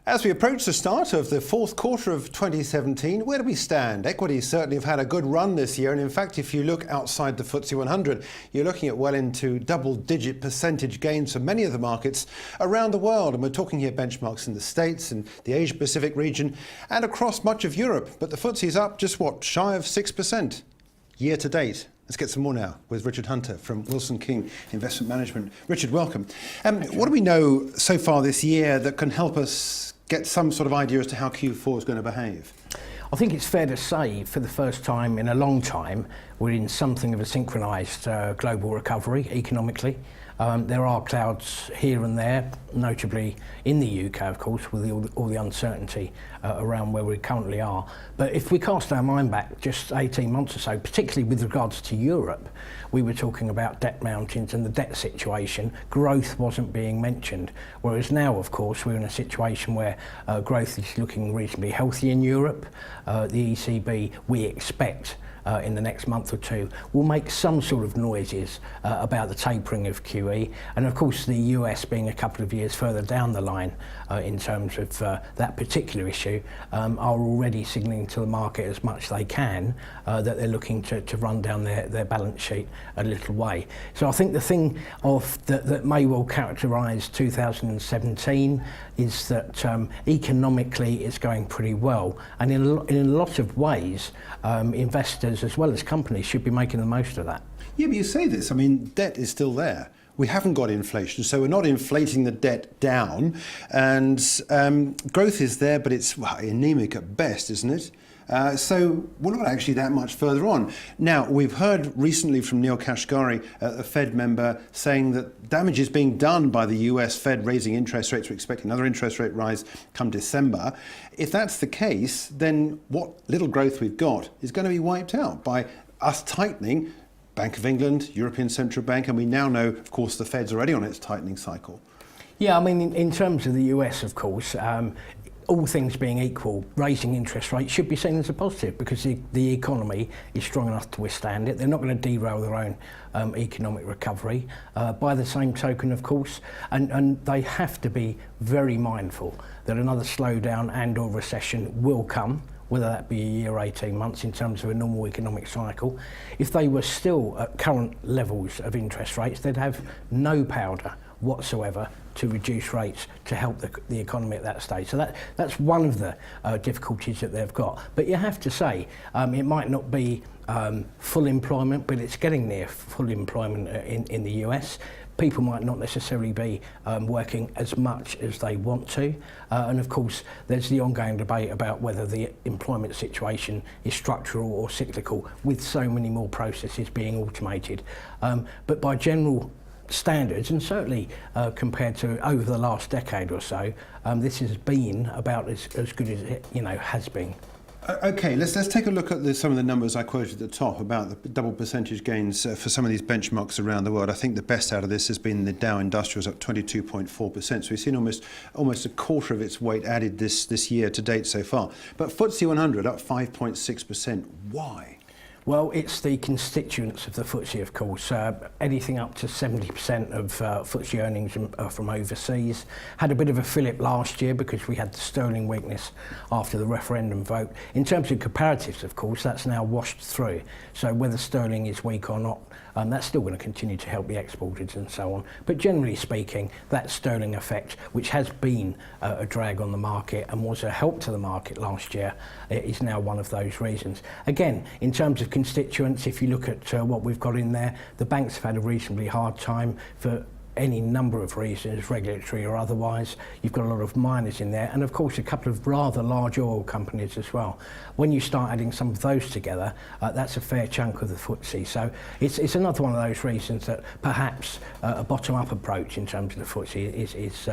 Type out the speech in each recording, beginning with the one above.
As we approach the start of the fourth quarter of 2017, where do we stand? Equities certainly have had a good run this year, and in fact, if you look outside the FTSE 100, you're looking at well into double-digit percentage gains for many of the markets around the world. And we're talking here benchmarks in the States and the Asia-Pacific region and across much of Europe. But the FTSE is up just, shy of 6% year to date. Let's get some more now with Richard Hunter from Wilson King Investment Management. Richard, welcome. What do we know so far this year that can help us get some sort of idea as to how Q4 is going to behave? I think it's fair to say for the first time in a long time we're in something of a synchronised global recovery economically. There are clouds here and there, notably in the UK, of course, with all the uncertainty around where we currently are. But if we cast our mind back just 18 months or so, particularly with regards to Europe, we were talking about debt mountains and the debt situation. Growth wasn't being mentioned. Whereas now, of course, we're in a situation where growth is looking reasonably healthy in Europe. The ECB, we expect, in the next month or two, will make some sort of noises about the tapering of QE, and of course the US, being a couple of years further down the line in terms of that particular issue, are already signalling to the market as much as they can that they're looking to run down their balance sheet a little way. So I think the thing that may well characterise 2017 is that economically it's going pretty well, and in a lot of ways investors as well as companies should be making the most of that. Yeah, but you say this, I mean, debt is still there. We haven't got inflation, so we're not inflating the debt down, and growth is there, but it's anemic at best, isn't it? So we're not actually that much further on. Now, we've heard recently from Neil Kashkari, a Fed member, saying that damage is being done by the US Fed raising interest rates. We're expecting another interest rate rise come December. If that's the case, then what little growth we've got is going to be wiped out by us tightening. Bank of England, European Central Bank, and we now know, of course, the Fed's already on its tightening cycle. Yeah, I mean, in terms of the US, of course, all things being equal, raising interest rates should be seen as a positive because the economy is strong enough to withstand it. They're not going to derail their own economic recovery. By the same token, of course, and they have to be very mindful that another slowdown and or recession will come, whether that be a year or 18 months in terms of a normal economic cycle. If they were still at current levels of interest rates, they'd have no powder whatsoever to reduce rates to help the economy at that stage. So that's one of the difficulties that they've got. But you have to say, it might not be full employment, but it's getting near full employment in the US. People might not necessarily be working as much as they want to. And of course, there's the ongoing debate about whether the employment situation is structural or cyclical, with so many more processes being automated. But by general standards, and certainly compared to over the last decade or so, this has been about as good as it has been. Okay, let's take a look at some of the numbers I quoted at the top about the double percentage gains for some of these benchmarks around the world. I think the best out of this has been the Dow Industrials up 22.4%. So we've seen almost a quarter of its weight added this year to date so far. But FTSE 100 up 5.6%. Why? Well, it's the constituents of the FTSE, of course. Anything up to 70% of FTSE earnings from overseas. Had a bit of a fillip last year because we had the sterling weakness after the referendum vote. In terms of comparatives, of course, that's now washed through. So whether sterling is weak or not, that's still going to continue to help the exporters and so on. But generally speaking, that sterling effect, which has been a drag on the market and was a help to the market last year, is now one of those reasons. Again, in terms of constituents, if you look at what we've got in there, the banks have had a reasonably hard time for any number of reasons, regulatory or otherwise. You've got a lot of miners in there, and of course a couple of rather large oil companies as well. When you start adding some of those together, that's a fair chunk of the FTSE. So it's another one of those reasons that perhaps a bottom-up approach in terms of the FTSE is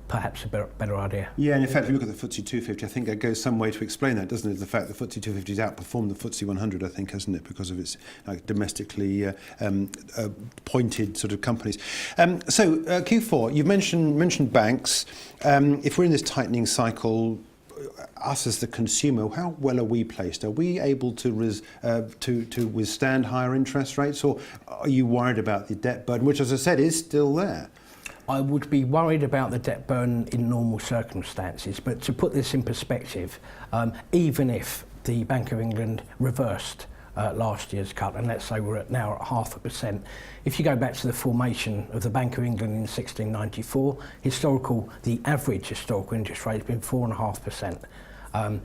perhaps a better idea. Yeah, and in fact, if you look at the FTSE 250, I think that goes some way to explain that, doesn't it? The fact that the FTSE 250 has outperformed the FTSE 100, I think, hasn't it, because of its domestically pointed sort of companies. So Q4, you've mentioned banks. If we're in this tightening cycle, us as the consumer, how well are we placed? Are we able to withstand higher interest rates, or are you worried about the debt burden, which, as I said, is still there? I would be worried about the debt burden in normal circumstances, but to put this in perspective, even if the Bank of England reversed last year's cut, and let's say we're now at 0.5%. If you go back to the formation of the Bank of England in 1694, the average historical interest rate has been 4.5%.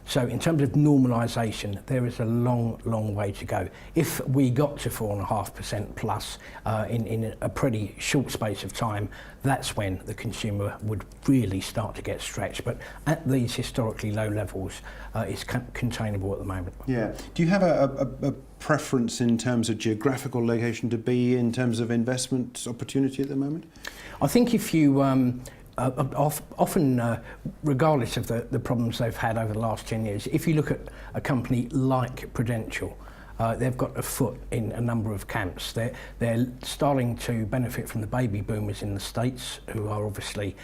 So in terms of normalisation, there is a long way to go. If we got to 4.5% plus in a pretty short space of time, that's when the consumer would really start to get stretched. But at these historically low levels, it's containable at the moment. Yeah. Do you have a preference in terms of geographical location to be in terms of investment opportunity at the moment? I think if you often, regardless of the problems they've had over the last 10 years, if you look at a company like Prudential, they've got a foot in a number of camps. They're starting to benefit from the baby boomers in the States, who are obviously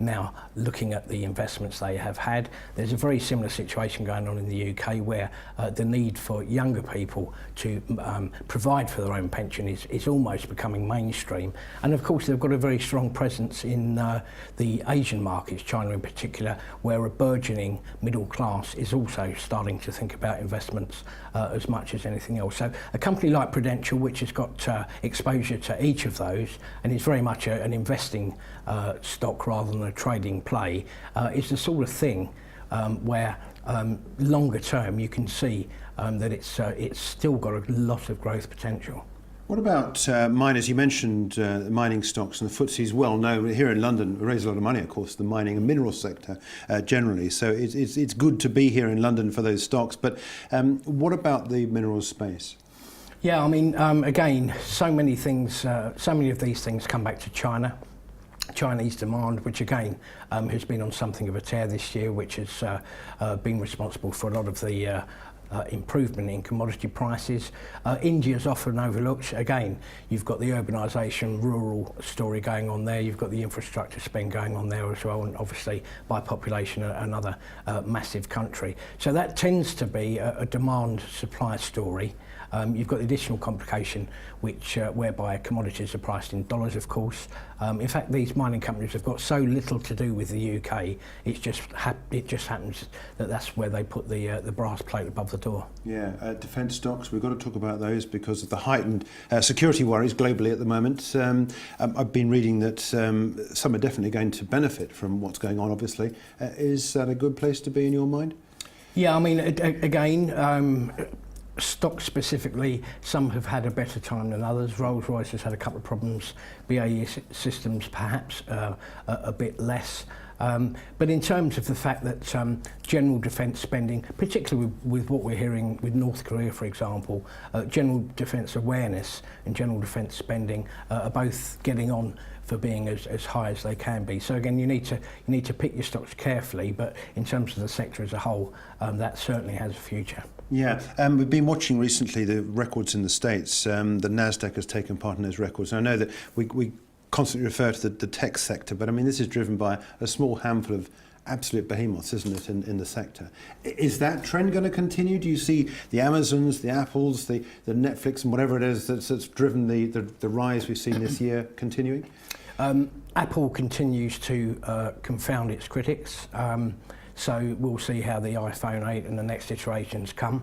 now looking at the investments they have had. There's a very similar situation going on in the UK, where the need for younger people to provide for their own pension is almost becoming mainstream. And of course, they've got a very strong presence in the Asian markets, China in particular, where a burgeoning middle class is also starting to think about investments as much as anything else. So a company like Prudential, which has got exposure to each of those, and is very much an investing stock rather than a trading play, is the sort of thing where longer term you can see that it's still got a lot of growth potential. What about miners? You mentioned mining stocks, and the FTSE is well known here in London. We raise a lot of money, of course, the mining and mineral sector generally. So it's good to be here in London for those stocks. But what about the minerals space? Yeah, I mean, again, so many of these things come back to China. Chinese demand, which again has been on something of a tear this year, which has been responsible for a lot of the improvement in commodity prices. India's often overlooked. Again, you've got the urbanisation, rural story going on there. You've got the infrastructure spend going on there as well, and obviously by population another massive country. So that tends to be a demand-supply story. You've got the additional complication, which whereby commodities are priced in dollars, of course. In fact, these mining companies have got so little to do with the UK. It just happens that that's where they put the brass plate above the door. Yeah, defence stocks. We've got to talk about those because of the heightened security worries globally at the moment. I've been reading that some are definitely going to benefit from what's going on. Obviously, is that a good place to be in your mind? Yeah, I mean, again. Stocks specifically, some have had a better time than others. Rolls-Royce has had a couple of problems. BAE Systems perhaps a bit less. But in terms of the fact that general defence spending, particularly with what we're hearing with North Korea, for example, general defence awareness and general defence spending are both getting on for being as high as they can be. So again, you need to pick your stocks carefully, but in terms of the sector as a whole, that certainly has a future. Yeah, we've been watching recently the records in the States. The Nasdaq has taken part in those records. And I know that we constantly refer to the tech sector, but I mean, this is driven by a small handful of absolute behemoths, isn't it, in the sector? Is that trend going to continue? Do you see the Amazons, the Apples, the Netflix and whatever it is that's driven the rise we've seen this year continuing? Apple continues to confound its critics. So we'll see how the iPhone 8 and the next iterations come.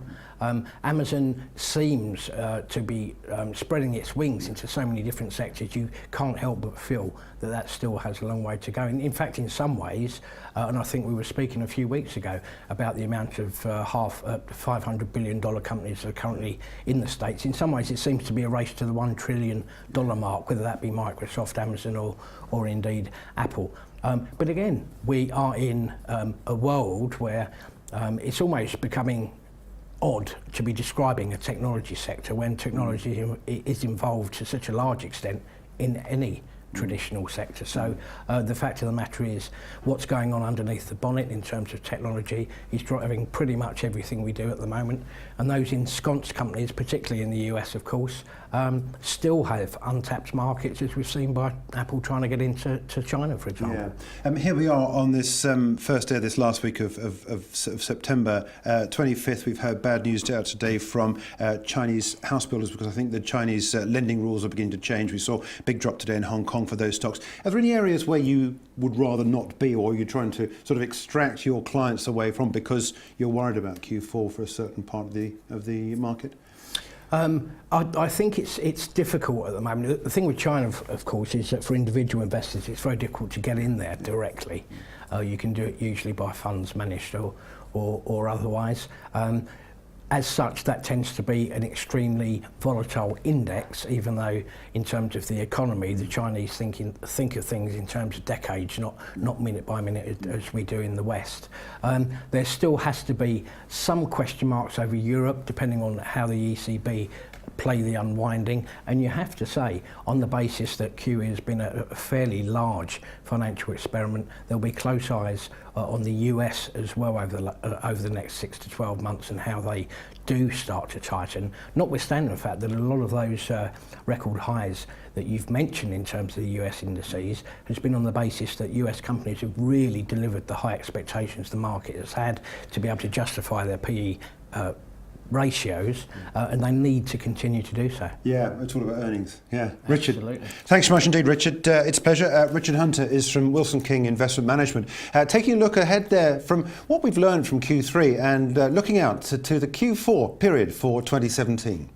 Amazon seems to be spreading its wings into so many different sectors. You can't help but feel that still has a long way to go. And in fact, in some ways, and I think we were speaking a few weeks ago about the amount of $500 billion companies that are currently in the States. In some ways, it seems to be a race to the $1 trillion mark, whether that be Microsoft, Amazon, or indeed Apple. But again, we are in a world where it's almost becoming odd to be describing a technology sector when technology is involved to such a large extent in any traditional sector. So the fact of the matter is what's going on underneath the bonnet in terms of technology is driving pretty much everything we do at the moment. And those ensconced companies, particularly in the US, of course, still have untapped markets, as we've seen by Apple trying to get into China, for example. Yeah. Here we are on this first day of this last week of September 25th. We've heard bad news out today from Chinese house builders because I think the Chinese lending rules are beginning to change. We saw a big drop today in Hong Kong. Kong for those stocks. Are there any areas where you would rather not be, or you're trying to sort of extract your clients away from because you're worried about Q4 for a certain part of the market? I think it's difficult at the moment. The thing with China, of course, is that for individual investors, it's very difficult to get in there directly. You can do it usually by funds managed or otherwise. As such, that tends to be an extremely volatile index, even though in terms of the economy, the Chinese think of things in terms of decades, not minute by minute as we do in the West. There still has to be some question marks over Europe, depending on how the ECB play the unwinding, and you have to say, on the basis that QE has been a fairly large financial experiment, there'll be close eyes on the US as well over the next 6 to 12 months and how they do start to tighten, notwithstanding the fact that a lot of those record highs that you've mentioned in terms of the US indices has been on the basis that US companies have really delivered the high expectations the market has had to be able to justify their PE ratios, and they need to continue to do so. Yeah, it's all about earnings. Yeah, Richard. Absolutely. Thanks so much indeed, Richard. It's a pleasure. Richard Hunter is from Wilson King Investment Management. Taking a look ahead there from what we've learned from Q3 and looking out to the Q4 period for 2017.